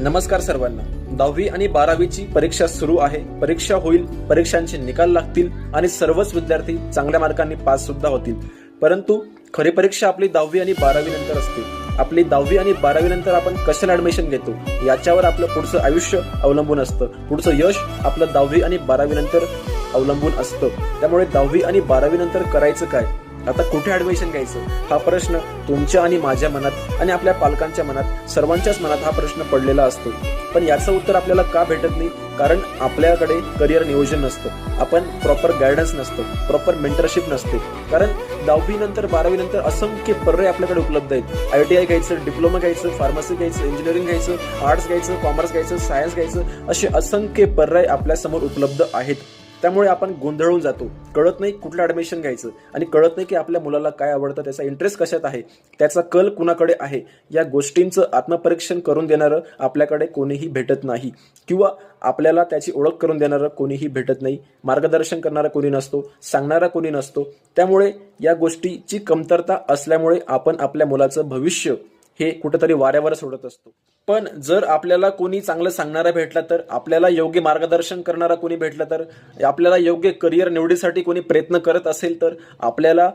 नमस्कार सर्वांना। 10वी आणि 12वीची परीक्षा सुरू आहे। परीक्षा होईल, परीक्षांचे निकाल लागतील आणि सर्वच विद्यार्थी चांगल्या मार्कांनी पास सुद्धा होतील। परंतु खरी परीक्षा आपली 10वी आणि 12वी नंतर असते। आपली 10वी आणि 12वी नंतर आपण कशाला ऍडमिशन घेतो याच्यावर आपलं पुढचं आयुष्य अवलंबून असतं। पुढचं यश आपलं 10वी आणि 12वी नंतर अवलंबून असतं। त्यामुळे 10वी आणि 12वी नंतर करायचं काय, आता कुठे ऍडमिशन घ्यायचं, हा प्रश्न तुमच्या आणि माझ्या मनात आणि आपल्या पालकांच्या मनात, सर्वांच्याच मनात हा प्रश्न पडलेला असतो। पण याचं उत्तर आपल्याला का भेटत नाही? कारण आपल्याकडे करिअर नियोजन नसतं, आपण प्रॉपर गायडन्स नसतं, प्रॉपर मेंटरशिप नसते। कारण 10वी नंतर 12वी नंतर असंख्य पर्याय आपल्याकडे उपलब्ध आहेत। ITI घ्यायचं, डिप्लोमा घ्यायचं, फार्मसी घ्यायचं, इंजिनिअरिंग घ्यायचं, आर्ट्स घ्यायचं, कॉमर्स घ्यायचं, सायन्स घ्यायचं, असे असंख्य पर्याय आपल्या समोर उपलब्ध आहेत। त्यामुळे आपण गोंधळून जातो, कळत नाही कुठलं ऍडमिशन घ्यायचं आणि कळत नाही की आपल्या मुलाला काय आवडतं, त्याचा इंटरेस्ट कशात आहे, त्याचा कल कुणाकडे आहे। या गोष्टींचं आत्मपरीक्षण करून देणारं आपल्याकडे कोणीही भेटत नाही, किंवा आपल्याला त्याची ओळख करून देणारं कोणीही भेटत नाही। मार्गदर्शन करणारा कोणी नसतो, सांगणारा कोणी नसतो। त्यामुळे या गोष्टीची कमतरता असल्यामुळे आपण आपल्या मुलाचं भविष्य हे कुठेतरी वाऱ्यावर सोडत असतो। पण जर आपल्याला कोणी चांगलं सांगणारा भेटला तर, आपल्याला योग्य मार्गदर्शन करणारा कोणी भेटला तर, आपल्याला योग्य करिअर निवडीसाठी कोणी प्रयत्न करत असेल तर, आपल्याला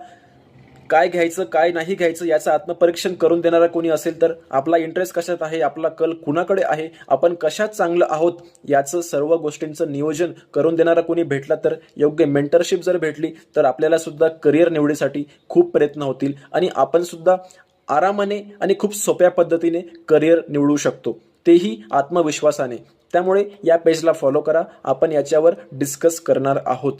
काय घ्यायचं काय नाही घ्यायचं याचं आत्मपरीक्षण करून देणारा कोणी असेल तर, आपला इंटरेस्ट कशात आहे, आपला कल कुणाकडे आहे, आपण कशात चांगलं आहोत याचं सर्व गोष्टींचं नियोजन करून देणारा कोणी भेटला तर, योग्य मेंटरशिप जर भेटली तर आपल्याला सुद्धा करिअर निवडीसाठी खूप प्रयत्न होतील आणि आपण सुद्धा आरामाने आणि खूप सोप्या पद्धतीने करिअर निवडू शकतो, तेही आत्मविश्वासाने। त्यामुळे या पेजला फॉलो करा, आपण याच्यावर डिस्कस करणार आहोत।